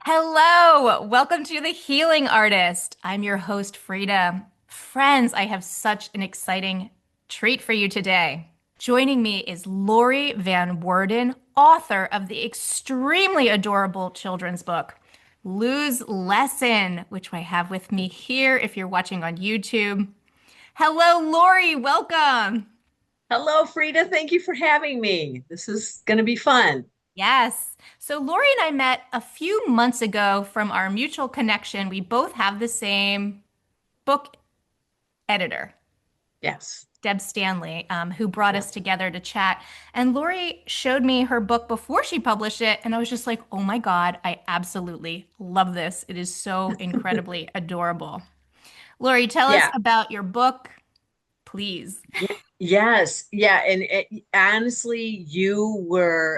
Hello, welcome to The Healing Artist. I'm your host, Frida. Friends, I have such an exciting treat for you today. Joining me is Lori Van Worden, author of the extremely adorable children's book, Lose Lesson, which I have with me here if you're watching on YouTube. Hello, Lori, welcome. Hello, Frida. Thank you for having me. This is going to be fun. Yes. So Lori and I met a few months ago from our mutual connection. We both have the same book editor, Yes. Deb Stanley, who brought Yeah. us together to chat. And Lori showed me her book before she published it, and I was just like, oh my God, I absolutely love this. It is so incredibly adorable. Lori, tell us Yeah. about your book, please. Yes. Yeah. Honestly,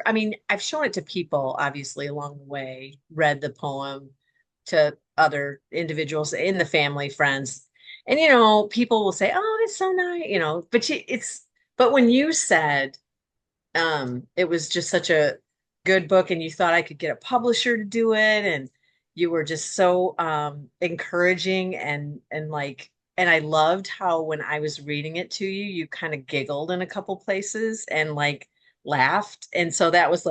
I mean, I've shown it to people, obviously, along the way, read the poem to other individuals in the family, friends. And, people will say, oh, it's so nice, but when you said, it was just such a good book and you thought I could get a publisher to do it and you were just so encouraging and I loved how when I was reading it to you you kind of giggled in a couple places and like laughed and so that was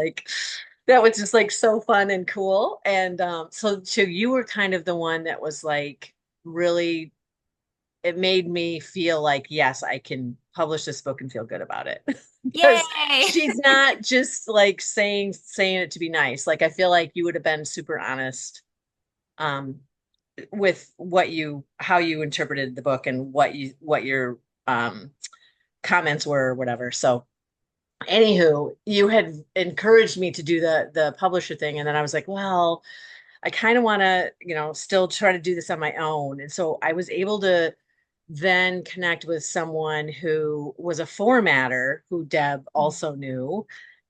just like so fun and cool and so you were kind of the one that was like really it made me feel like, yes, I can publish this book and feel good about it. Because Yay! she's not just like saying it to be nice. Like I feel like you would have been super honest um with how you interpreted the book and what your comments were or whatever. So anywho, you had encouraged me to do the publisher thing and then I was like, well, I kind of want to, still try to do this on my own. And so I was able to then connect with someone who was a formatter who Deb also knew.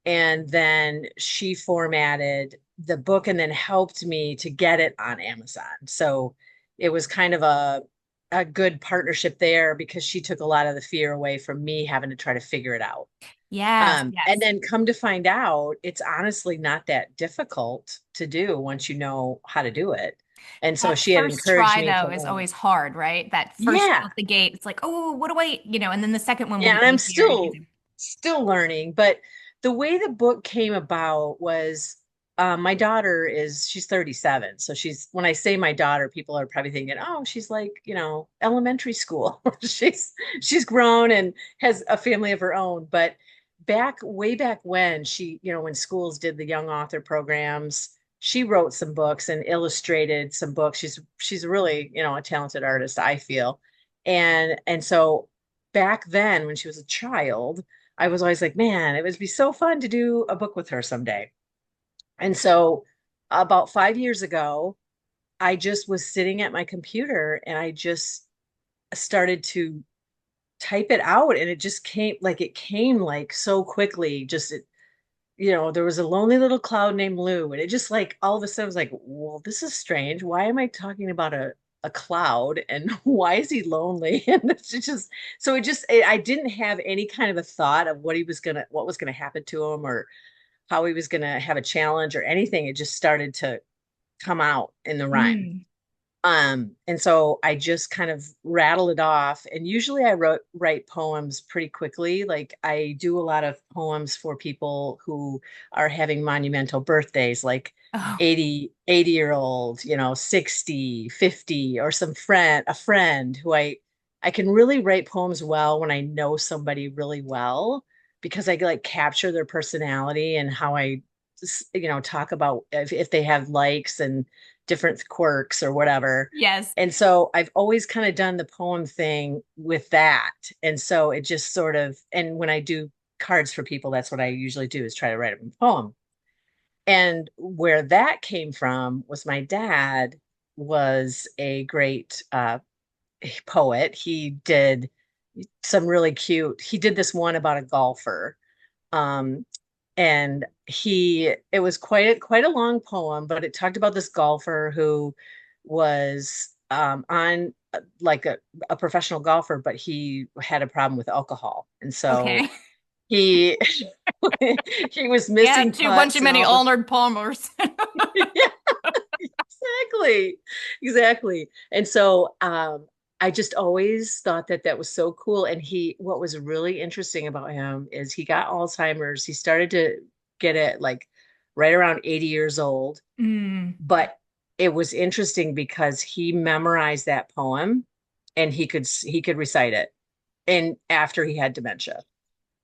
And then she formatted the book and then helped me to get it on Amazon. So it was kind of a good partnership there because she took a lot of the fear away from me having to try to figure it out. Yes, And yes. then come to find out, it's honestly not that difficult to do once you know how to do it. And so That she had first encouraged try, me to though, is learn. always hard, right? That first Yeah. out the gate, it's like, oh, what do and then the second one will Yeah. be And I'm easier and still easier. still learning. But the way the book came about was my daughter she's 37. So she's when I say my daughter, people are probably thinking, oh, she's like, elementary school. She's grown and has a family of her own. But way back when when schools did the young author programs, she wrote some books and illustrated some books. She's really, a talented artist, I feel. And so back then when she was a child, I was always like, man, it would be so fun to do a book with her someday. And so about 5 years ago, I just was sitting at my computer and I just started to type it out and it came like so quickly. There was a lonely little cloud named Lou, and it just like all of a sudden was like, well, this is strange. Why am I talking about a cloud and why is he lonely? And it's just I didn't have any kind of a thought of what was gonna happen to him or how he was gonna have a challenge or anything. It just started to come out in the rhyme. Mm. And so I just kind of rattle it off. And usually write poems pretty quickly. Like I do a lot of poems for people who are having monumental birthdays, like Oh, 80 year old, 60, 50, or a friend who I can really write poems well when I know somebody really well because I like capture their personality and how talk about if they have likes and different quirks or whatever. yes. And so I've always kind of done the poem thing with that. And so it just sort of, and when I do cards for people, that's what I usually do is try to write a poem. And where that came from was my dad was a great poet. He did some really cute, he did this one about a golfer. Um, And it was quite a long poem, but it talked about this golfer who was on like a professional golfer, but he had a problem with alcohol. And so Okay. he he was He had missing too one too putts and many all this. Arnold Palmers. Yeah, exactly. Exactly. And so I just always thought that that was so cool. And what was really interesting about him is he got Alzheimer's. He started to get it like right around 80 years old. Mm, But it was interesting because he memorized that poem and he could recite it and after he had dementia.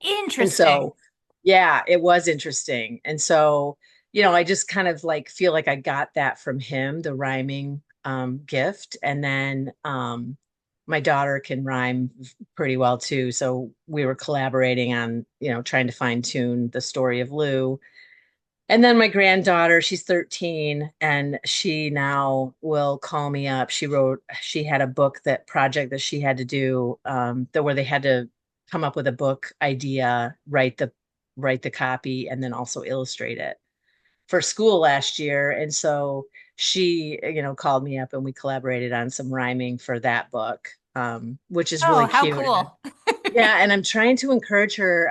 And interesting. so, yeah, it was interesting. And so, I just kind of like feel like I got that from him, the rhyming gift. And then my daughter can rhyme pretty well too. So we were collaborating on, trying to fine tune the story of Lou. And then my granddaughter, she's 13, and she now will call me up. She had a book that project that she had to do, that where they had to come up with a book idea, write the copy, and then also illustrate it for school last year. And so she, called me up and we collaborated on some rhyming for that book, which is Oh, really how cute. cool. Yeah, and I'm trying to encourage her.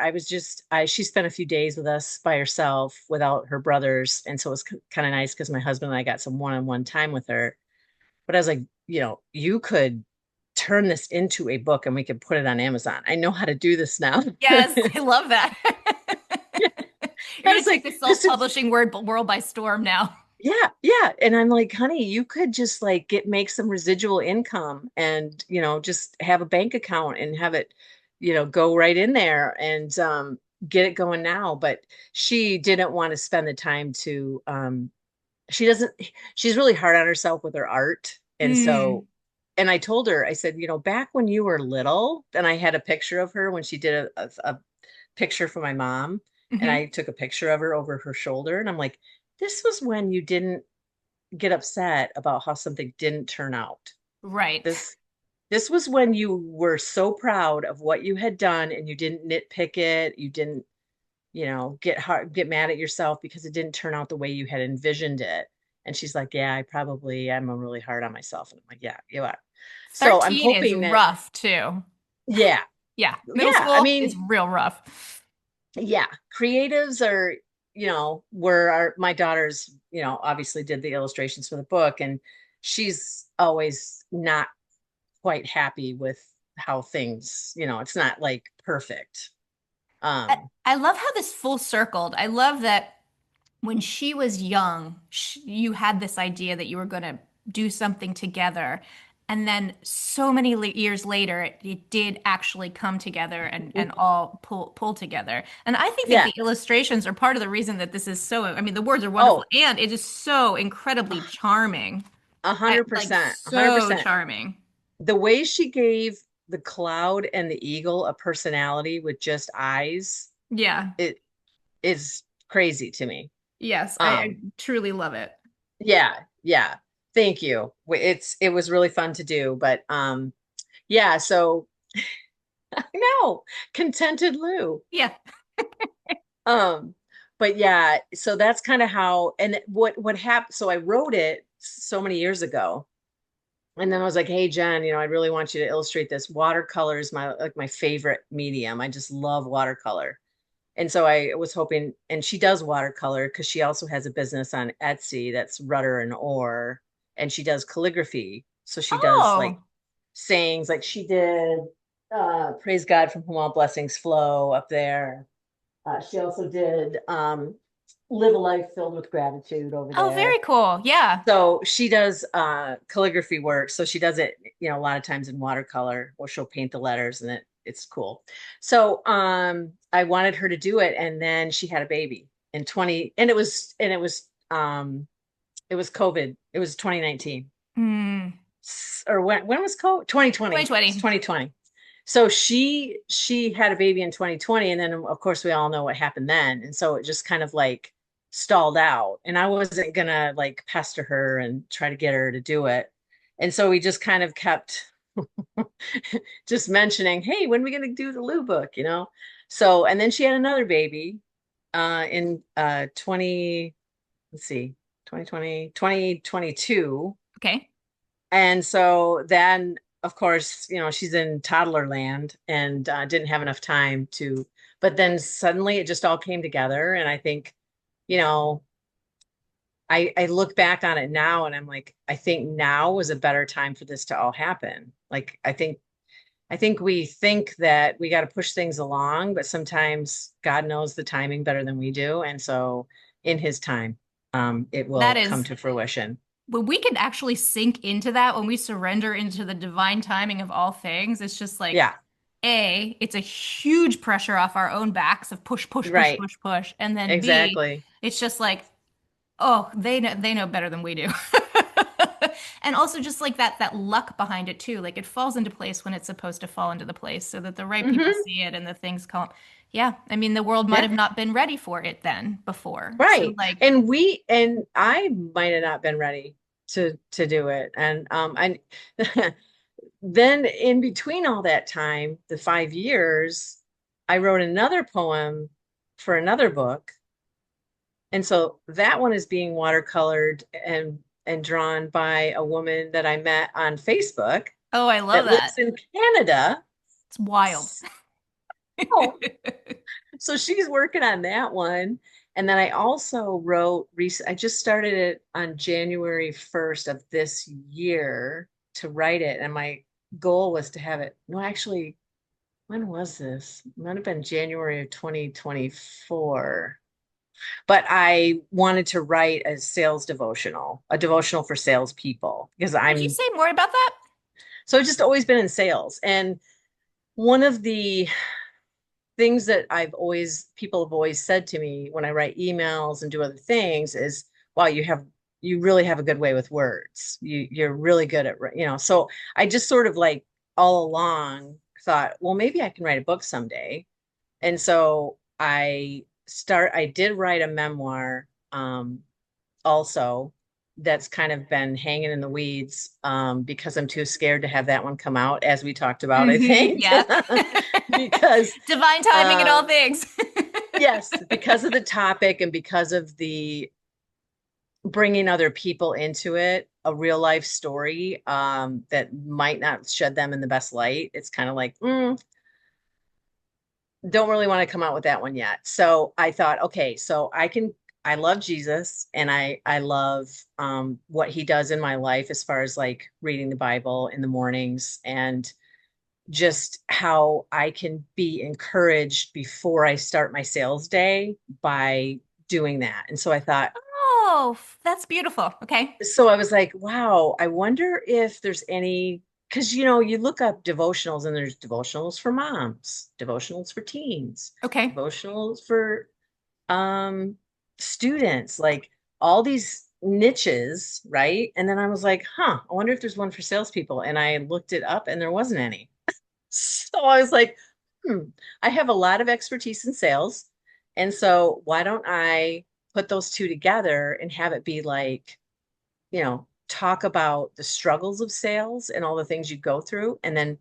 She spent a few days with us by herself without her brothers. And so it was kind of nice because my husband and I got some one-on-one time with her. But I was like, you could turn this into a book and we could put it on Amazon. I know how to do this now. Yes, I love that. You're I going was to take like, the this is self-publishing world by storm now. yeah, yeah. And I'm like, honey, you could just like make some residual income and, just have a bank account and have it, go right in there and get it going now. But she didn't want to spend the time to she doesn't she's really hard on herself with her art. And so Mm, and I told her, I said, back when you were little, and I had a picture of her when she did a picture for my mom, and hmm. I took a picture of her over her shoulder, and I'm like, this was when you didn't get upset about how something didn't turn out. Right. This this was when you were so proud of what you had done and you didn't nitpick it, you didn't, get mad at yourself because it didn't turn out the way you had envisioned it. And she's like, yeah, I'm really hard on myself. And I'm like, yeah, you are. So I'm 13 is hoping that, rough too. yeah, Yeah, middle yeah. I school is mean, real rough. yeah, creatives are, where my daughter's, obviously did the illustrations for the book, and she's always not quite happy with how things, it's not like perfect. Um, I love how this full circled. I love that when she was young, you had this idea that you were going to do something together. And then so many years later, it did actually come together and all pull together. And I think that yeah. the illustrations are part of the reason that this is so, I mean, the words are wonderful Oh, and it is so incredibly charming. a I, hundred like percent, a hundred so percent. charming. The way she gave the cloud and the eagle a personality with just eyes, Yeah. it is crazy to me. Yes, I Um, truly love it. yeah, yeah. Thank you. It was really fun to do, but yeah, so I know, contented Lou. Yeah. Um, but yeah, so that's kind of how, and what happened. So I wrote it so many years ago. And then I was like, hey Jen, I really want you to illustrate this. Watercolor is my favorite medium. I just love watercolor. And so I was hoping, and she does watercolor because she also has a business on Etsy that's Rudder and Ore, and she does calligraphy. So she does like Oh, sayings, like she did Praise God from whom all blessings flow up there. She also did Live a Life Filled with Gratitude over oh, very there. cool. Yeah. So she does calligraphy work. So she does it, a lot of times in watercolor, or she'll paint the letters, and it's cool. So I wanted her to do it, and then she had a baby in 20, it was COVID. It was 2019. Hmm. Or when was COVID? 2020. It's 2020. 2020. So she had a baby in 2020, and then of course we all know what happened then. And so it just kind of like stalled out. And I wasn't gonna like pester her and try to get her to do it. And so we just kind of kept just mentioning, hey, when are we gonna do the Lou book, So and then she had another baby. in 20, let's see, 2020, 2022. Okay. And so then, of course, she's in toddler land and didn't have enough time to, but then suddenly it just all came together. And I think, you know, I look back on it now and I'm like, I think now was a better time for this to all happen. Like, I think we think that we got to push things along, but sometimes God knows the timing better than we do. And so in his time, it That will come is to fruition. when we can actually sink into that, when we surrender into the divine timing of all things, it's just like, Yeah, A, it's a huge pressure off our own backs of push, push, push, right. push, push. And then B, Exactly. it's just like, oh, they know better than we do. And also just like that luck behind it too. Like it falls into place when it's supposed to fall into the place so that the right people Hmm. see it and the things come. Yeah, I mean the world might Yeah, have not been ready for it then before. So right. like, And I might have not been ready to do it. And I then in between all that time, the 5 years, I wrote another poem for another book. And so that one is being watercolored and drawn by a woman that I met on Facebook oh, I love that that. lives in Canada. It's wild. Oh, so she's working on that one. And then I also I just started it on January 1st of this year to write it. And my goal was to have it. No, actually, when was this? It might have been January of 2024. But I wanted to write a sales devotional, a devotional for salespeople, because Would you I'm say more about that? so I've just always been in sales. And one of the things that people have always said to me when I write emails and do other things is, wow, you really have a good way with words. You're really good at, so I just sort of like all along thought, well, maybe I can write a book someday. And so I did write a memoir, also that's kind of been hanging in the weeds, because I'm too scared to have that one come out, as we talked about, I think. Yeah. Because Divine timing in all um, things. yes, because of the topic and because of the bringing other people into it, a real life story, that might not shed them in the best light. It's kind of like, don't really want to come out with that one yet. So I thought, okay, I love Jesus and I love what he does in my life as far as like reading the Bible in the mornings and just how I can be encouraged before I start my sales day by doing that. And so I thought, Oh, that's beautiful. Okay. so I was like, wow, I wonder if there's any, because you look up devotionals and there's devotionals for moms, devotionals for teens, Okay. devotionals for um students, like all these niches, right? And then I was like, huh, I wonder if there's one for salespeople. And I looked it up and there wasn't any. So I was like, I have a lot of expertise in sales. And so why don't I put those two together and have it be like, talk about the struggles of sales and all the things you go through. And then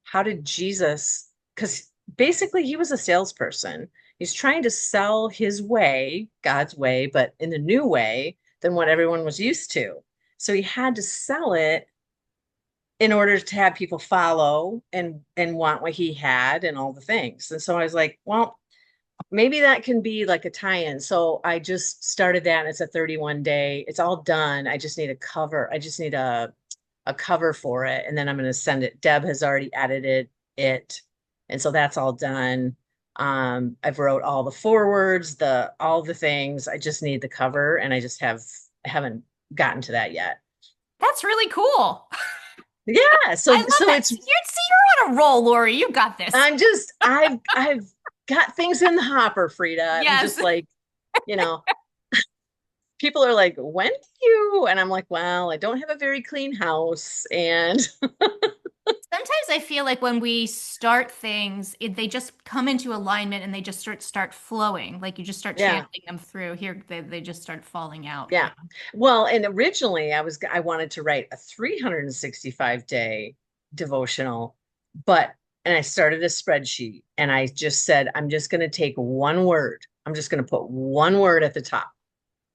how did Jesus, because basically he was a salesperson. He's trying to sell his way, God's way, but in a new way than what everyone was used to. So he had to sell it in order to have people follow and want what he had and all the things. And so I was like, well, maybe that can be like a tie-in. So I just started that and it's a 31 day. It's all done. I just need a cover. I just need a cover for it. And then I'm going to send it. Deb has already edited it. And so that's all done. I've wrote all the forwards, all the things. I just need the cover and haven't gotten to that yet. That's really cool. Yeah. I So love so that. it's You're on a roll, Lori. You got this. I've got things in the hopper, Frida. I'm Yes. just like, you know, people are like, when do you? And I'm like, well, I don't have a very clean house. And Sometimes I feel like when we start things, they just come into alignment and they just start flowing. Like you just start yeah, channeling them through. Here, they just start falling out. yeah. Well, and originally I wanted to write a 365-day devotional, but and I started a spreadsheet and I just said, I'm just going to take one word I'm just going to put one word at the top.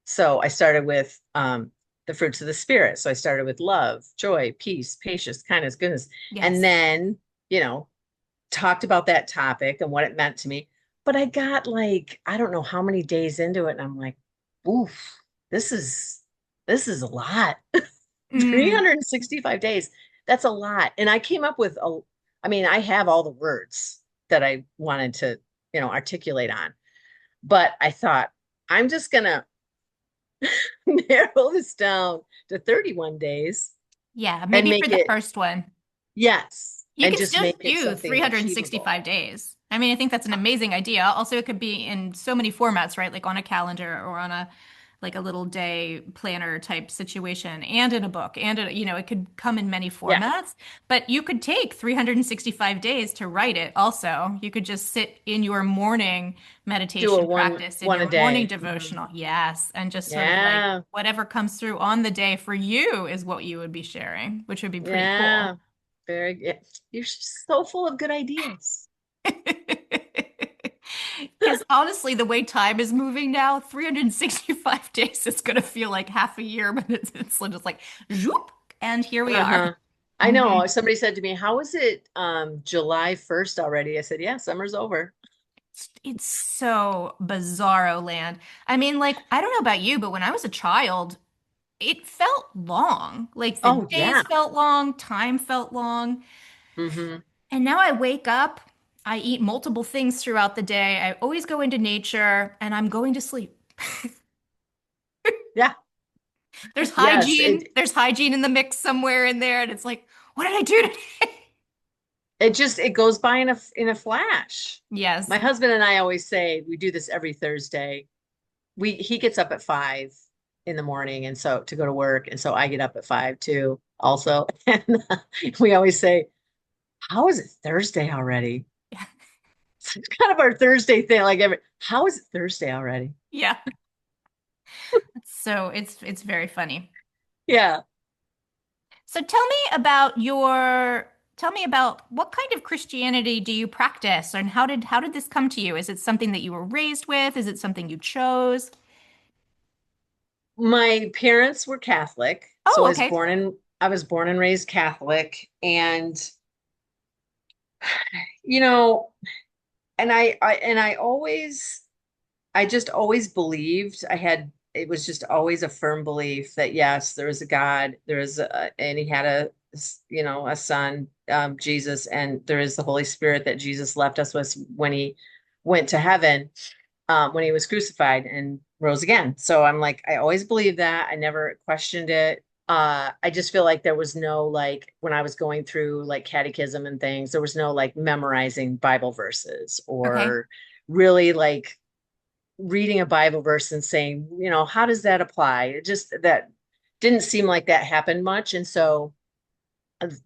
So I started with the fruits of the spirit. So I started with love, joy, peace, patience, kindness, goodness. And Yes. then, you know, talked about that topic and what it meant to me. But I got like, I don't know how many days into it. And I'm like, oof, this is this is a lot. Mm, 365 days. That's a lot. And I came up with I mean, I have all the words that I wanted to, articulate on. But I thought, I'm just gonna narrow this down to 31 days yeah, and maybe for make the it, first one. yes, You and can just still make it do something achievable. 365 days. I mean, I think that's an amazing idea. Also, it could be in so many formats, right? Like on a calendar or on a like a little day planner type situation and in a book and it could come in many Yeah, formats, but you could take 365 days to write it also. You could just sit in your morning do a meditation one practice, in one a your morning day. Mhm. devotional. Yes, and just sort of like Yeah, whatever comes through on the day for you is what you would be sharing, which would be pretty cool. yeah, very good. You're so full of good ideas. Because honestly, the way time is moving now, 365 days is going to feel like half a year, but it's just like, zoop, and here we are. Uh-huh. I Mhm. know. Somebody said to me, "How is it July 1st already?" I said, "Yeah, summer's over." It's so bizarro land. I mean, like, I don't know about you, but when I was a child, it felt long. Like the Oh days yeah. felt long, time felt long. Hmm. And now I wake up, I eat multiple things throughout the day. I always go into nature, and I'm going to sleep. Yeah. There's Yes. hygiene. There's hygiene in the mix somewhere in there, and it's like, what did I do today? It goes by in a flash. My Yes. husband and I always say we do this every Thursday. He gets up at 5 in the morning, and so to go to work, and so I get up at 5 too, also. And we always say, "How is it Thursday already?" It's kind of our Thursday thing. Like how is it Thursday already? Yeah. So it's very funny. Yeah. So tell me about what kind of Christianity do you practice and how did this come to you? Is it something that you were raised with? Is it something you chose? My parents were Catholic, so Oh, okay. I was born and raised Catholic, and you know, and I always I just always believed it was just always a firm belief that yes, there is a God, and he had a son, Jesus, and there is the Holy Spirit that Jesus left us with when he went to heaven, when he was crucified and rose again. So I'm like, I always believed that. I never questioned it. I just feel like there was no like when I was going through like catechism and things, there was no like memorizing Bible verses Okay. or really like reading a Bible verse and saying, how does that apply? It just that didn't seem like that happened much. And so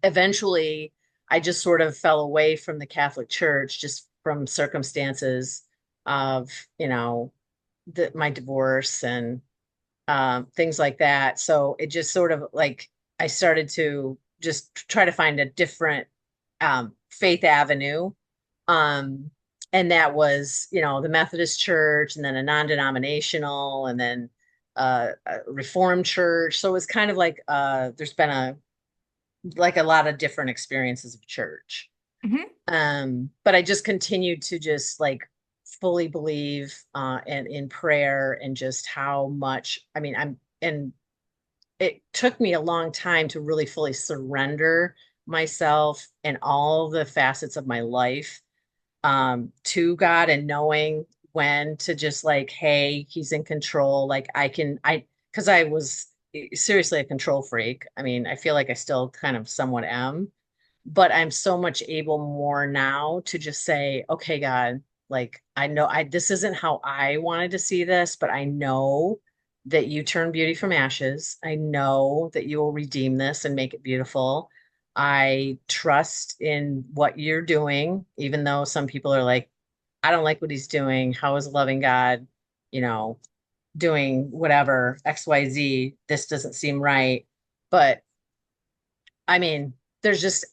eventually I just sort of fell away from the Catholic Church just from circumstances of, my divorce and things like that. So it just sort of like I started to just try to find a different faith avenue. Um, and that was, the Methodist Church and then a non-denominational and then a Reformed church. So it was kind of like there's been a lot of different experiences of church. Hmm. But I just continued to just like fully believe and in prayer and just how much, I mean, and it took me a long time to really fully surrender myself and all the facets of my life to God and knowing when to just like, hey, he's in control. Like because I was seriously a control freak. I mean, I feel like I still kind of somewhat am, but I'm so much able more now to just say, okay, God, like I know this isn't how I wanted to see this, but I know that you turn beauty from ashes. I know that you will redeem this and make it beautiful. I trust in what you're doing, even though some people are like, I don't like what he's doing. How is a loving God, you know, doing whatever, XYZ? This doesn't seem right. But I mean, there's just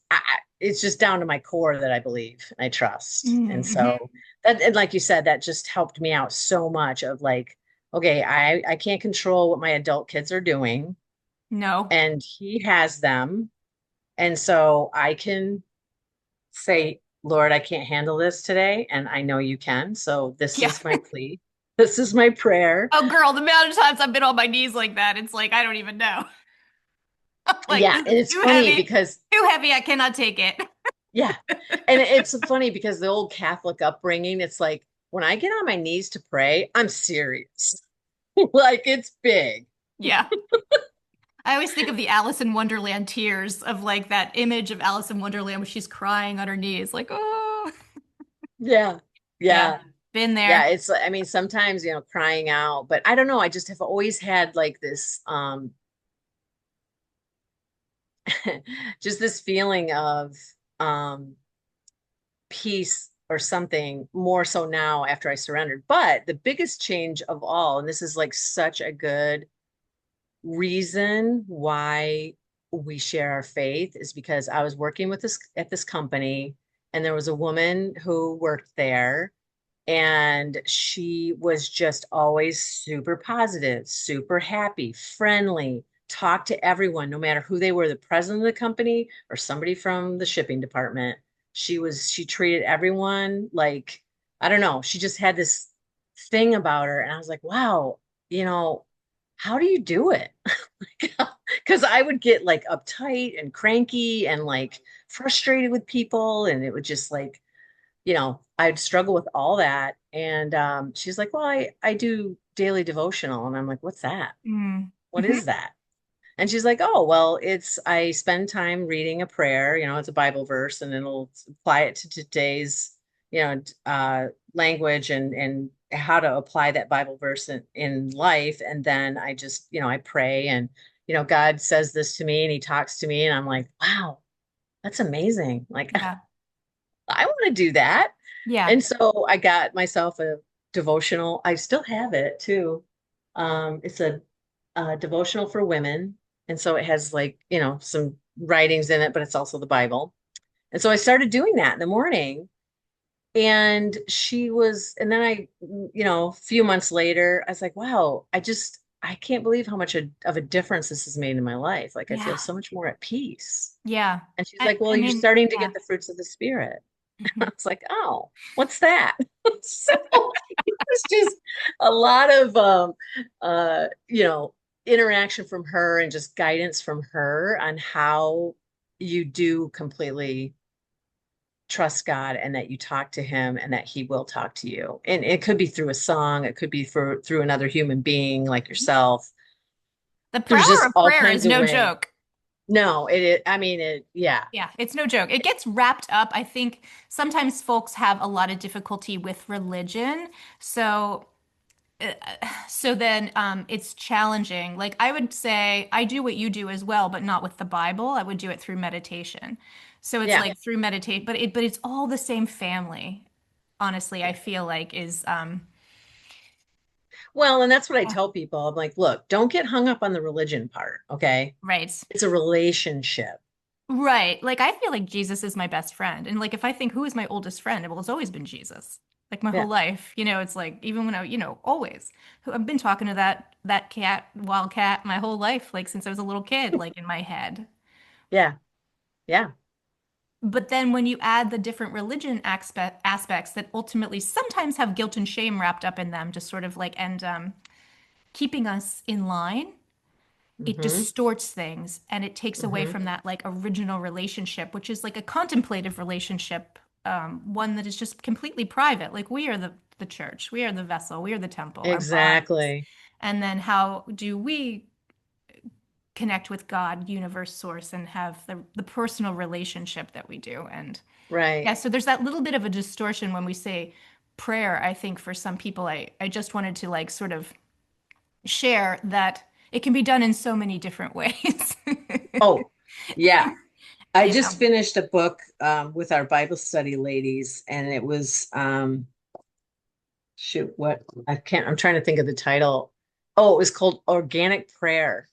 it's just down to my core that I believe and I trust. And Mhm. so that, and like you said, that just helped me out so much of like, okay, I can't control what my adult kids are doing, No. and he has them. And so I can say, Lord, I can't handle this today, and I know you can. So this Yeah. is my plea. This is my prayer. Oh, girl, the amount of times I've been on my knees like that, it's like I don't even know. I'm like, Yeah, this and is it's funny because too heavy, I cannot take it. yeah. And it's funny because the old Catholic upbringing, it's like when I get on my knees to pray, I'm serious. Like it's big. Yeah. I always think of the Alice in Wonderland tears of like that image of Alice in Wonderland when she's crying on her knees, like, oh, Yeah. yeah, Yeah. been Yeah. there. It's, I mean, sometimes, crying out, but I don't know. I just have always had like this, just this feeling of, um, peace or something more so now after I surrendered. But the biggest change of all, and this is like such a good reason why we share our faith, is because I was working with this at this company, and there was a woman who worked there, and she was just always super positive, super happy, friendly, talked to everyone, no matter who they were, the president of the company or somebody from the shipping department. She treated everyone like, I don't know, she just had this thing about her. And I was like, wow, you know, how do you do it? Because I would get like uptight and cranky and like frustrated with people. And it would just like, I'd struggle with all that. And she's like, well, I do daily devotional. And I'm like, what's that? Mm. What is that? And she's like, oh, well, I spend time reading a prayer, it's a Bible verse, and then it'll apply it to today's, language and how to apply that Bible verse in life. And then I just, I pray, and, God says this to me and he talks to me, and I'm like, wow, that's amazing. Like, Yeah. I want to do that. Yeah. And so I got myself a devotional. I still have it too. It's a devotional for women. And so it has like, some writings in it, but it's also the Bible. And so I started doing that in the morning. And then a few months later, I was like, wow, I can't believe how much of a difference this has made in my life. Like I feel Yeah. so much more at peace. Yeah. And she's like, well, I you're mean, starting to yeah. get the fruits of the spirit. I Mhm. was like, oh, what's that? So it's just a lot of interaction from her and just guidance from her on how you do completely trust God, and that you talk to him and that he will talk to you. And it could be through a song, it could be through another human being like yourself. The There's power just of all prayer is kinds of no ways. joke. No, I mean it, yeah. Yeah, it's no joke. It gets wrapped up. I think sometimes folks have a lot of difficulty with religion. So uh, so then it's challenging. Like I would say I do what you do as well, but not with the Bible. I would do it through meditation. So it's Yeah. like through meditate, but it's all the same family. Honestly, I feel like is Well, and that's what I yeah, tell people. I'm like, look, don't get hung up on the religion part, okay? right. It's a relationship. Right. Like I feel like Jesus is my best friend. And like if I think who is my oldest friend, well, it's always been Jesus. Like my whole Yeah. life. It's like even when always. I've been talking to that cat, wild cat, my whole life, like since I was a little kid, like in my head. Yeah. Yeah. But then when you add the different religion aspects that ultimately sometimes have guilt and shame wrapped up in them, just sort of like and keeping us in line, it Hmm. distorts things and it takes away Hmm. from that like original relationship, which is like a contemplative relationship, one that is just completely private. Like we are the church, we are the vessel, we are the temple, our bodies. Exactly. And then how do we connect with God, universe, source, and have the personal relationship that we do? And Right. yeah, so there's that little bit of a distortion when we say prayer. I think for some people, I just wanted to like sort of share that it can be done in so many different ways. Oh, yeah. I You just know. finished a book with our Bible study ladies, and it was shoot, I'm trying to think of the title. Oh, it was called Organic Prayer.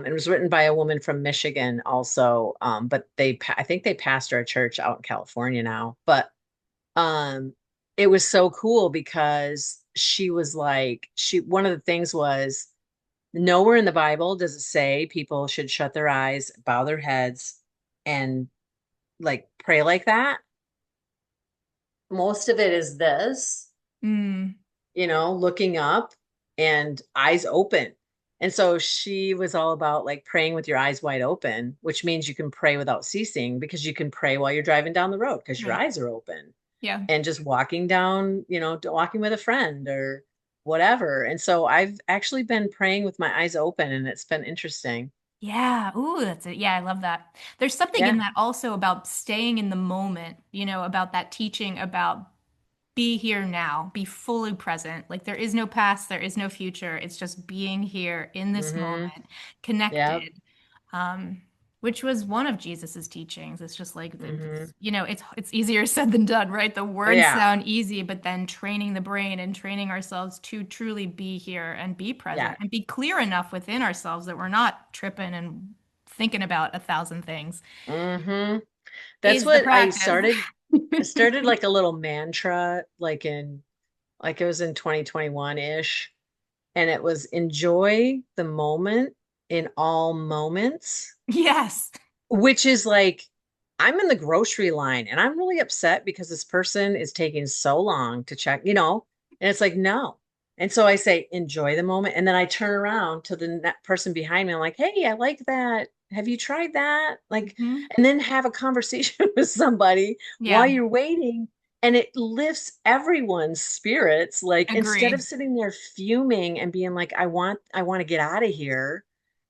It was written by a woman from Michigan also. But I think they pastor a church out in California now. But um, it was so cool because she was like, one of the things was nowhere in the Bible does it say people should shut their eyes, bow their heads, and like pray like that. Most of it is this, Mm, looking up and eyes open. And so she was all about like praying with your eyes wide open, which means you can pray without ceasing because you can pray while you're driving down the road because your right. eyes are open Yeah. and just walking down, walking with a friend or whatever. And so I've actually been praying with my eyes open and it's been interesting. Yeah. Ooh, that's it. Yeah, I love that. There's something in Yeah. that also about staying in the moment, about that teaching about be here now, be fully present. Like there is no past, there is no future. It's just being here in this Mm-hmm. moment, Yep. connected. Um, which was one of Jesus's teachings. It's just like Mm-hmm. it's easier said than done, right? The words Yeah. sound easy, but then training the brain and training ourselves to truly be here and be present Yeah. and be clear enough within ourselves that we're not tripping and thinking about a thousand things Mm-hmm. That's is the what practice. I started like a little mantra, like it was in 2021-ish. And it was enjoy the moment in all moments, Yes. which is like, I'm in the grocery line and I'm really upset because this person is taking so long to check, and it's like, no. And so I say, enjoy the moment. And then I turn around to the person behind me. I'm like, hey, I like that. Have you tried that? Like, Mhm. and then have a conversation with somebody while Yeah, you're waiting. And it lifts everyone's spirits. Like, instead of agree. sitting there fuming and being like, I want to get out of here,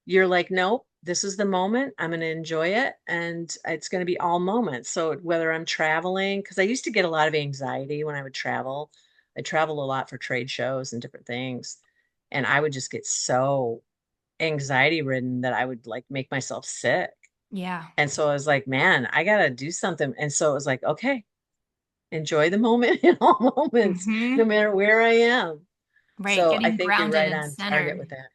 you're like, nope, this is the moment. I'm going to enjoy it. And it's going to be all moments. So whether I'm traveling, because I used to get a lot of anxiety when I would travel, I travel a lot for trade shows and different things. And I would just get so anxiety ridden that I would like make myself sick. Yeah. And so I was like, man, I got to do something. And so it was like, okay, enjoy the moment in all moments, no Hmm. matter where I am. Right. So I Getting think you're grounded right and on target centered. with that.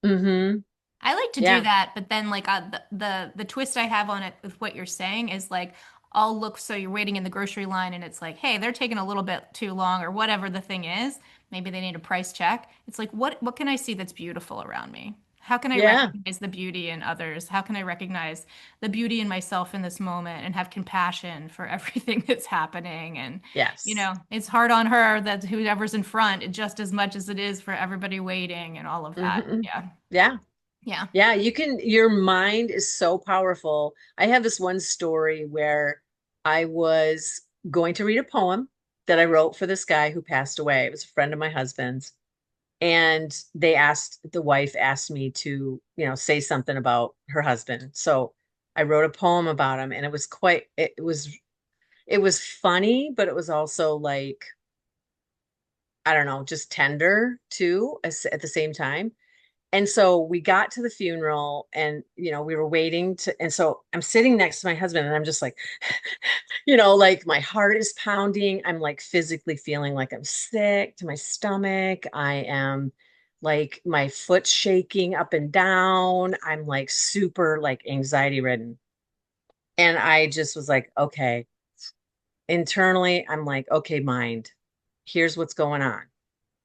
Mm-hmm. I like to do Yeah. that, but then like the twist I have on it with what you're saying is like I'll look so you're waiting in the grocery line and it's like, hey, they're taking a little bit too long or whatever the thing is. Maybe they need a price check. It's like what can I see that's beautiful around me? How can I Yeah. recognize the beauty in others? How can I recognize the beauty in myself in this moment and have compassion for everything that's happening? And Yes. it's hard on her that whoever's in front just as much as it is for everybody waiting and all of that. Hmm. Yeah. Yeah. Yeah. Yeah. Your mind is so powerful. I have this one story where I was going to read a poem that I wrote for this guy who passed away. It was a friend of my husband's. And the wife asked me to, say something about her husband. So I wrote a poem about him and it was funny, but it was also like, I don't know, just tender too, at the same time. And so we got to the funeral and, we were waiting and so I'm sitting next to my husband and I'm just like, like my heart is pounding. I'm like physically feeling like I'm sick to my stomach. I am like my foot's shaking up and down. I'm like super like anxiety ridden. And I just was like, okay, internally, I'm like, okay, mind, here's what's going on.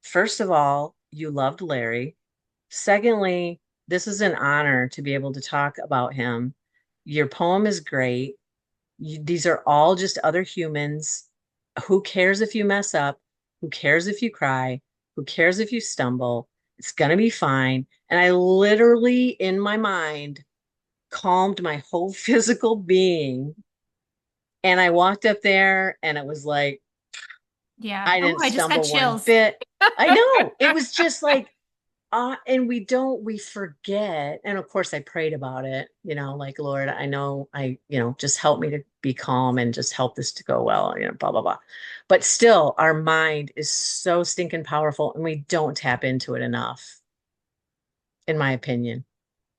First of all, you loved Larry. Secondly, this is an honor to be able to talk about him. Your poem is great. These are all just other humans. Who cares if you mess up? Who cares if you cry? Who cares if you stumble? It's going to be fine. And I literally, in my mind, calmed my whole physical being. And I walked up there and it was like, Yeah. I Oh, didn't I just got stumble one chills. bit. I know. It was just like, and we forget. And of course, I prayed about it, like, Lord, I know just help me to be calm and just help this to go well, blah, blah, blah. But still, our mind is so stinking powerful and we don't tap into it enough, in my opinion.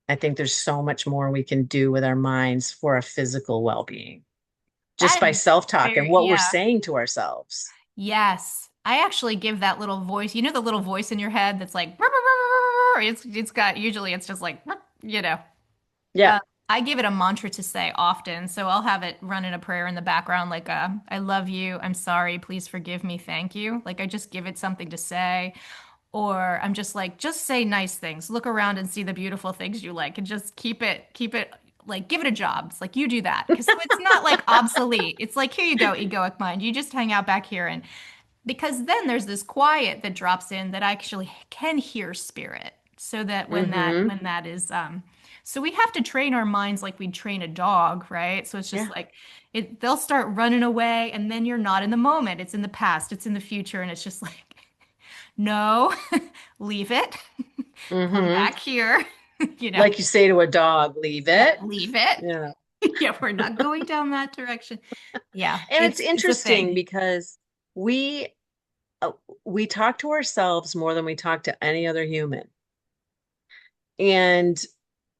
I think there's so much more we can do with our minds for a physical well-being just That by is self-talk and very, what we're yeah. saying to ourselves. Yes. I actually give that little voice, the little voice in your head that's like, "Brr, brr, brr, brr, brr," it's got usually it's just like, "Brr." you know. Yeah. Uh, I give it a mantra to say often, so I'll have it running a prayer in the background, like "I love you, I'm sorry, please forgive me, thank you." Like I just give it something to say, or I'm just like, just say nice things. Look around and see the beautiful things you like, and just keep it, like give it a job. It's like you do that because it's not like obsolete. It's like here you go, egoic mind. You just hang out back here, and because then there's this quiet that drops in that actually can hear spirit so that Mm-hmm. when that is so we have to train our minds like we'd train a dog, right? So it's just Yeah. like they'll start running away and then you're not in the moment, it's in the past, it's in the future, and it's just like no, leave it. Come Mm-hmm. back here. you know Like you say to a dog, leave yeah, it. leave it. Yeah. Yeah, we're not going down that direction. Yeah, And it's it's a interesting thing. because we uh, we talk to ourselves more than we talk to any other human. And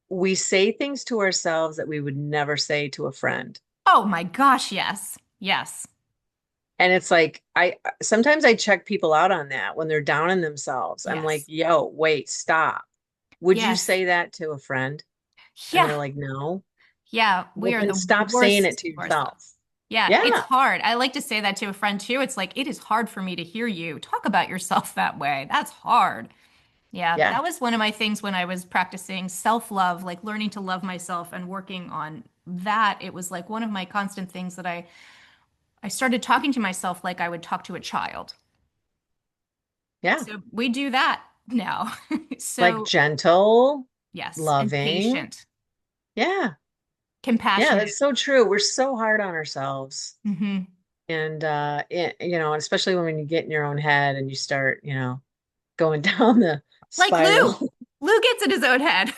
we say things to ourselves that we would never say to a friend. Oh my gosh, yes. Yes. And it's like I sometimes I check people out on that when they're down in themselves. I'm like, Yes. "Yo, wait, stop. Would you Yes. say that to a friend?" And Yeah. they're like, "No." Yeah. We Well, are then the stop saying it worst to to ourselves. yourself. Yeah. It's Yeah. hard. I like to say that to a friend too. It's like, it is hard for me to hear you talk about yourself that way. That's hard. Yeah. Yeah. That was one of my things when I was practicing self-love, like learning to love myself and working on that. It was like one of my constant things that I started talking to myself like I would talk to a child. Yeah. So we do that now. Like So, gentle, yes. And loving. patient, Yeah. Yeah, compassionate. that's so true. We're so hard on ourselves. Hmm. And especially when you get in your own head and you start, going down the Like Lou. spiral. Lou gets in his own head.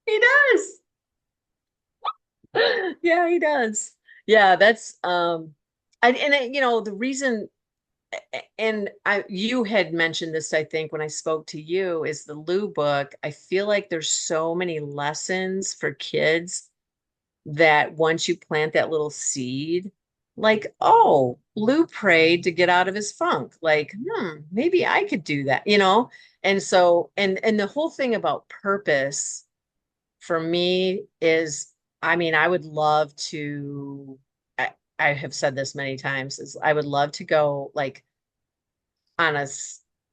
He does. Yeah, he does. Yeah, that's the reason and I you had mentioned this, I think, when I spoke to you, is the Lou book. I feel like there's so many lessons for kids that once you plant that little seed, like, oh, Lou prayed to get out of his funk. Like, maybe I could do that. And so, and the whole thing about purpose for me is, I mean, I would love to, I have said this many times, is I would love to go like on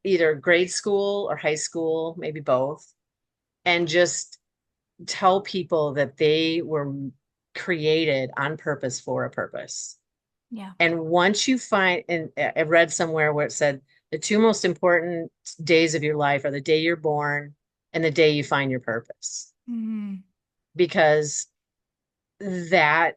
either grade school or high school, maybe both, and just tell people that they were created on purpose for a purpose. Yeah. And once you find, and I read somewhere where it said the two most important days of your life are the day you're born and the day you find your purpose. Hmm. Because that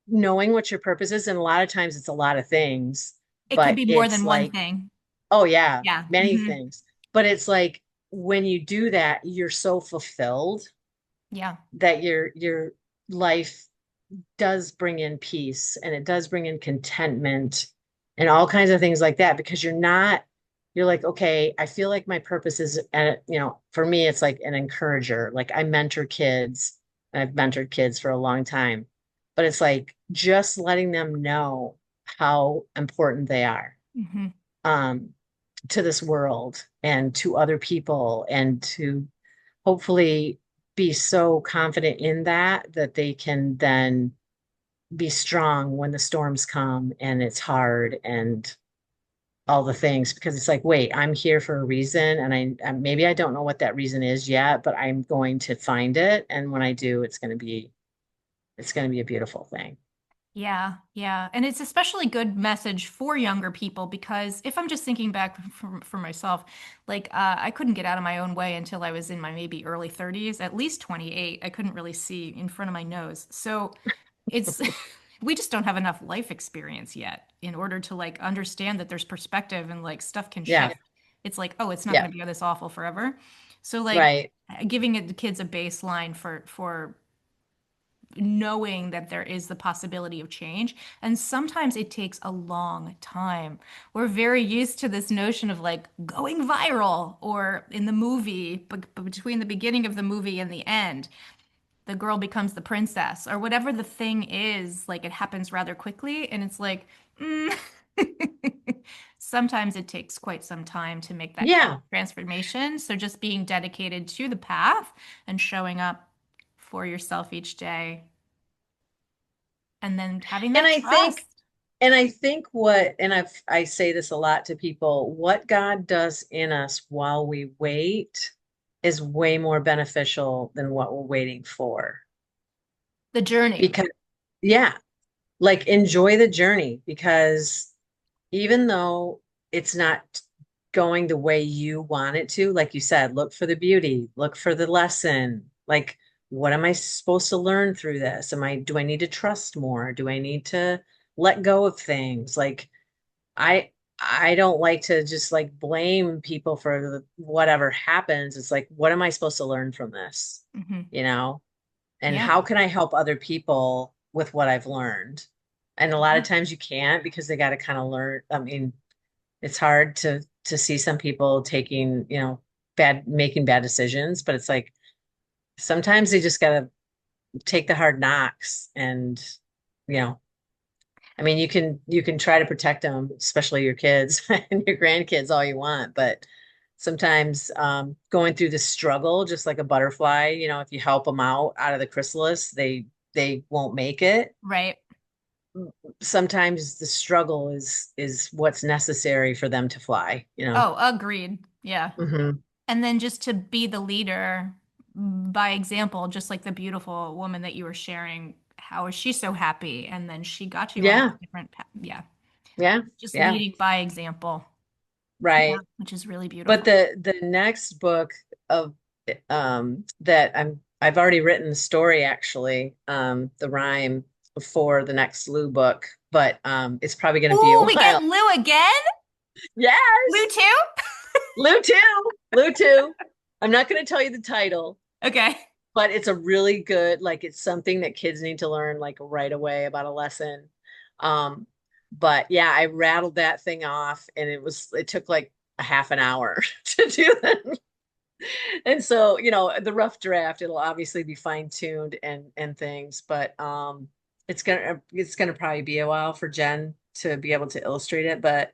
knowing what your purpose is, and a lot of times it's a lot of things, It could but be more it's than one like, thing. oh yeah, Yeah. many Hmm. things. But it's like when you do that, you're so fulfilled Yeah. that your life does bring in peace and it does bring in contentment and all kinds of things like that because you're like, okay, I feel like my purpose is, for me, it's like an encourager. Like I mentor kids and I've mentored kids for a long time, but it's like just letting them know how important they are. Hmm. Um, to this world and to other people and to hopefully be so confident in that they can then be strong when the storms come and it's hard and all the things because it's like, wait, I'm here for a reason and maybe I don't know what that reason is yet, but I'm going to find it, and when I do, it's going to be a beautiful thing. Yeah. Yeah. And it's especially good message for younger people because if I'm just thinking back for myself, like I couldn't get out of my own way until I was in my maybe early 30s, at least 28. I couldn't really see in front of my nose. So it's we just don't have enough life experience yet in order to like understand that there's perspective and like stuff can Yeah. shift. It's like, oh, it's not Yeah. going to be this awful forever. So like Right. giving it the kids a baseline for knowing that there is the possibility of change. And sometimes it takes a long time. We're very used to this notion of like going viral or in the movie, but between the beginning of the movie and the end the girl becomes the princess or whatever the thing is, like it happens rather quickly. And it's like, mm. sometimes it takes quite some time to make that Yeah. transformation. So just being dedicated to the path and showing up for yourself each day and then having And that I think, trust. I say this a lot to people, what God does in us while we wait is way more beneficial than what we're waiting for. The journey. Because, yeah, like enjoy the journey because even though it's not going the way you want it to, like you said, look for the beauty, look for the lesson. Like, what am I supposed to learn through this? Do I need to trust more? Do I need to let go of things? Like, I, I don't like to just like blame people for whatever happens. It's like, what am I supposed to learn from this? Hmm. You know? And Yeah. how can I help other people with what I've learned? And a lot Yeah. of times you can't because they got to kind of learn. I mean, it's hard to see some people taking, making bad decisions, but it's like sometimes they just got to take the hard knocks and, you know, I mean, you can try to protect them, especially your kids and your grandkids all you want, but sometimes going through the struggle, just like a butterfly, if you help them out of the chrysalis, they won't make it. Right. Sometimes the struggle is what's necessary for them to fly. Oh, agreed. Yeah. Hmm. And then just to be the leader by example, just like the beautiful woman that you were sharing, how is she so happy? And then she got you on a Yeah, different path. Yeah. yeah, Just yeah, leading by example. Yeah. right. Which is really But beautiful. the next book of that I've already written the story actually, the rhyme for the next Lou book, but it's probably going to be a Ooh, we get while. Lou again? Lou Yes, too? Lou too, Lou too. I'm not going to tell you the title, Okay. but it's a really good, like it's something that kids need to learn like right away about a lesson. Um, but yeah, I rattled that thing off and it took like a half an hour to do that. And so, the rough draft, it'll obviously be fine-tuned and things, but it's gonna probably be a while for Jen to be able to illustrate it. But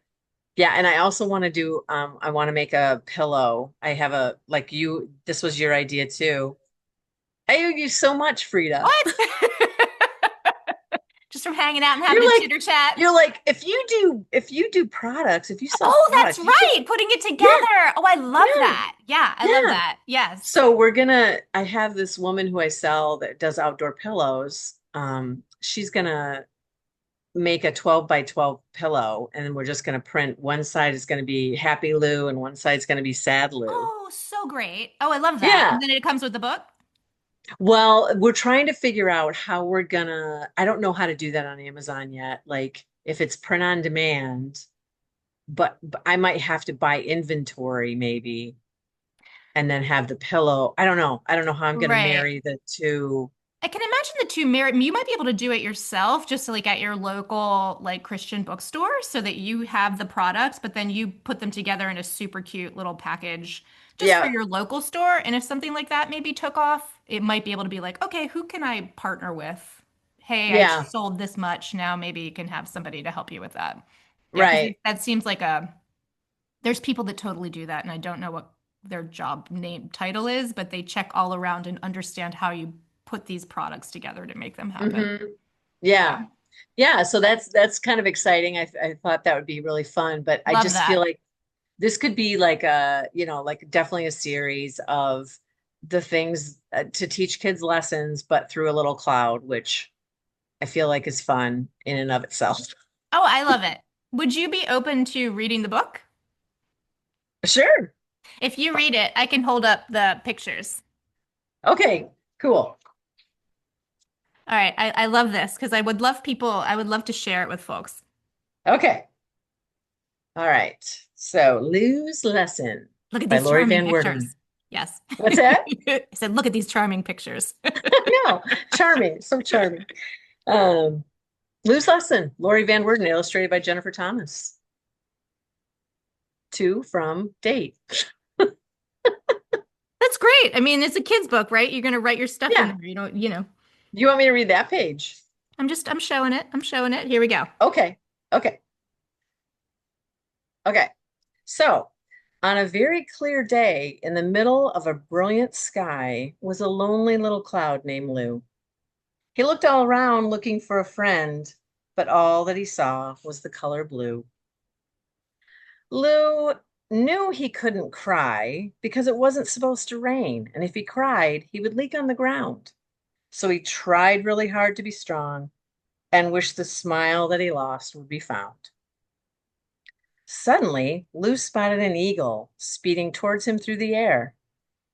yeah, and I also want to I want to make a pillow. I have a like you, this was your idea too. I owe you so much, Frida. What? Just from hanging out and having You're a like, chitter chat. you're like, if you do products, if you sell Oh, that's products, you should, right. Putting it yeah, together. Oh, I love yeah, that. Yeah, I love yeah. that. Yes. So I have this woman who I sell that does outdoor pillows. She's gonna make a 12 by 12 pillow, and then we're just gonna print one side is gonna be Happy Lou and one side's gonna be Sad Lou. Oh, so great. Oh, I love that. Yeah. And then it comes with the book. Well, we're trying to figure out how I don't know how to do that on Amazon yet. Like if it's print on demand, but I might have to buy inventory maybe and then have the pillow. I don't know. I don't know how I'm gonna Right. marry the two. I can imagine the two merit. You might be able to do it yourself, just like at your local like Christian bookstore, so that you have the products, but then you put them together in a super cute little package just for Yeah. your local store. And if something like that maybe took off, it might be able to be like, okay, who can I partner with? Hey, I Yeah. sold this much. Now maybe you can have somebody to help you with that. Yeah, because Right. that seems like there's people that totally do that, and I don't know what their job name title is, but they check all around and understand how you put these products together to make them happen. Hmm. Yeah. Yeah, Yeah. So that's kind of exciting. I thought that would be really fun, but I love just feel that. like this could be like like definitely a series of the things to teach kids lessons, but through a little cloud, which I feel like is fun in and of itself. Oh, I love it. Would you be open to reading the book? Sure. If you read it, I can hold up the pictures. Okay. Cool. All right, I love this because I would love to share it with folks. Okay. All right. So, Lou's Lesson Look at by these Lori charming Van Wert. pictures. Yes. What's that? I said, look at these charming pictures. No, charming, so charming. Um, Lou's Lesson, Lori Van Werden, illustrated by Jennifer Thomas. To from date. That's great. I mean, it's a kid's book, right? You're going to write your stuff in Yeah. there. You know. You want me to read that page? I'm showing it. I'm showing it. Here we go. Okay. Okay. Okay. So, on a very clear day in the middle of a brilliant sky was a lonely little cloud named Lou. He looked all around looking for a friend, but all that he saw was the color blue. Lou knew he couldn't cry because it wasn't supposed to rain, and if he cried, he would leak on the ground. So he tried really hard to be strong and wished the smile that he lost would be found. Suddenly, Lou spotted an eagle speeding towards him through the air.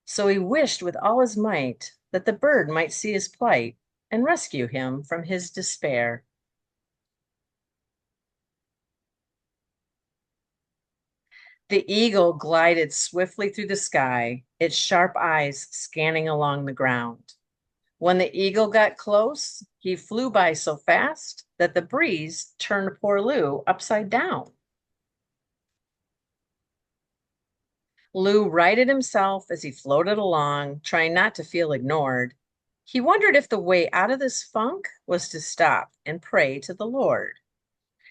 So he wished with all his might that the bird might see his plight and rescue him from his despair. The eagle glided swiftly through the sky, its sharp eyes scanning along the ground. When the eagle got close, he flew by so fast that the breeze turned poor Lou upside down. Lou righted himself as he floated along, trying not to feel ignored. He wondered if the way out of this funk was to stop and pray to the Lord.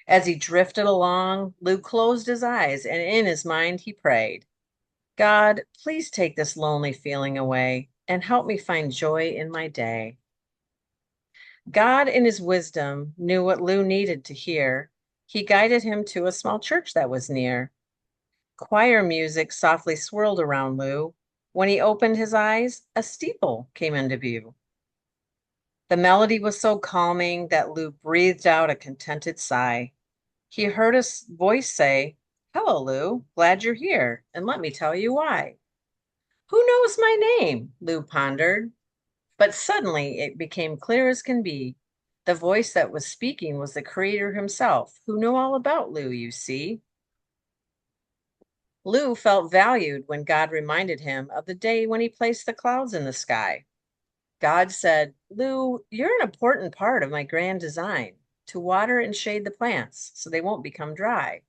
As he drifted along, Lou closed his eyes and in his mind he prayed, God, please take this lonely feeling away and help me find joy in my day. God, in his wisdom, knew what Lou needed to hear. He guided him to a small church that was near. Choir music softly swirled around Lou. When he opened his eyes, a steeple came into view. The melody was so calming that Lou breathed out a contented sigh. He heard a voice say, Hello, Lou. Glad you're here, and let me tell you why. Who knows my name? Lou pondered. But suddenly it became clear as can be. The voice that was speaking was the Creator himself, who knew all about Lou, you see. Lou felt valued when God reminded him of the day when he placed the clouds in the sky. God said, Lou, you're an important part of my grand design to water and shade the plants so they won't become dry.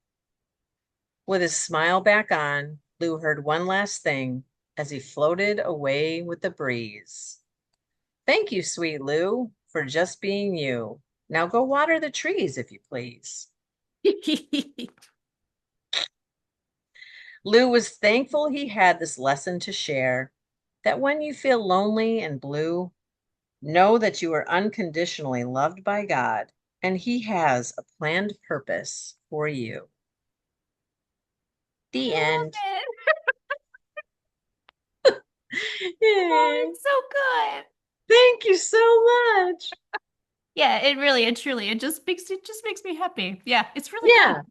With his smile back on, Lou heard one last thing as he floated away with the breeze. Thank you, sweet Lou, for just being you. Now go water the trees, if you please. Lou was thankful he had this lesson to share that when you feel lonely and blue, know that you are unconditionally loved by God and He has a planned purpose for you. I The love end. it. Oh, Yay. it's so good. Thank you so much. Yeah, it truly, it just makes me happy. Yeah, it's really good.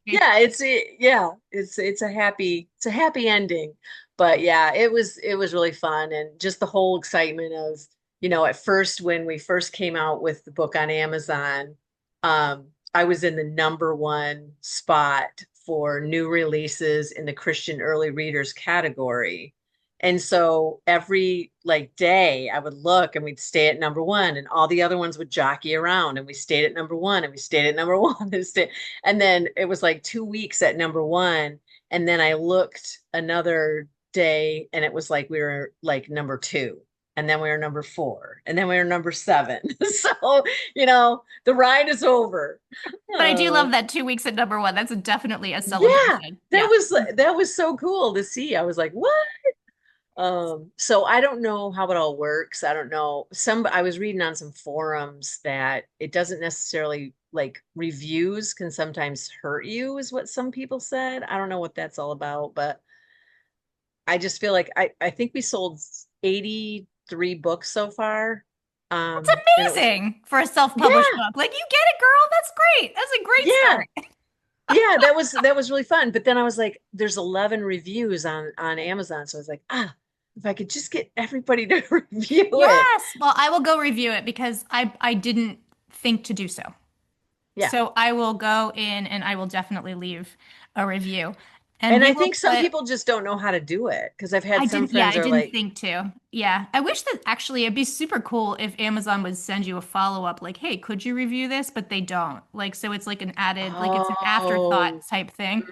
It's a happy ending. But yeah, it was really fun and just the whole excitement of, at first when we first came out with the book on Amazon, I was in the number one spot for new releases in the Christian early readers category. And so every like day I would look and we'd stay at number one and all the other ones would jockey around and we stayed at number one and we stayed at number one and then it was like 2 weeks at number one. And then I looked another day and it was like we were like number two. And then we were number four. And then we were number seven. So, the ride is over. But I do Uh, love that 2 weeks at number one. That's definitely a yeah, celebration. Yeah. that was so cool to see. I was like, what? So I don't know how it all works. I don't know. I was reading on some forums that it doesn't necessarily like reviews can sometimes hurt you, is what some people said. I don't know what that's all about, but I just feel like I think we sold 83 books so far. That's And it was amazing for a self-published yeah, book. Like, you get it, girl. That's great. That's a great yeah. start. Yeah, that was really fun. But then I was like, there's 11 reviews on Amazon. So I was like, if I could just get everybody to review it. Yes. Well, I will go review it because I didn't think to do so. Yeah. So I will go in and I will definitely leave a review. And And we I will think some put people just don't know how to do it because I've had I some didn't, yeah, friends I are didn't like, think to. Yeah. I wish that actually it'd be super cool if Amazon would send you a follow-up like, hey, could you review this? But they don't. Like, so it's like an added, like it's an afterthought oh, type thing.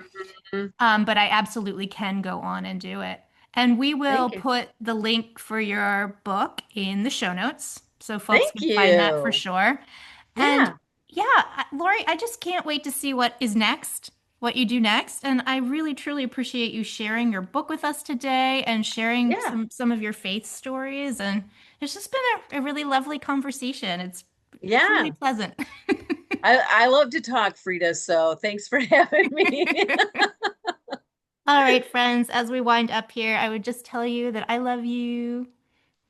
mhm. But I absolutely can go on and do it. And we will Thank you. put the link for your book in the show notes so folks Thank can find that for you. sure. And Yeah. yeah, Lori, I just can't wait to see what is next. what you do next. And I really truly appreciate you sharing your book with us today and sharing Yeah. some of your faith stories. And it's just been a really lovely conversation. It's truly Yeah. pleasant. I love to talk, Frida, so thanks for having me. All right, friends, as we wind up here, I would just tell you that I love you.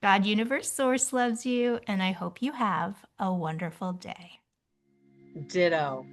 God, Universe, Source loves you, and I hope you have a wonderful day. Ditto.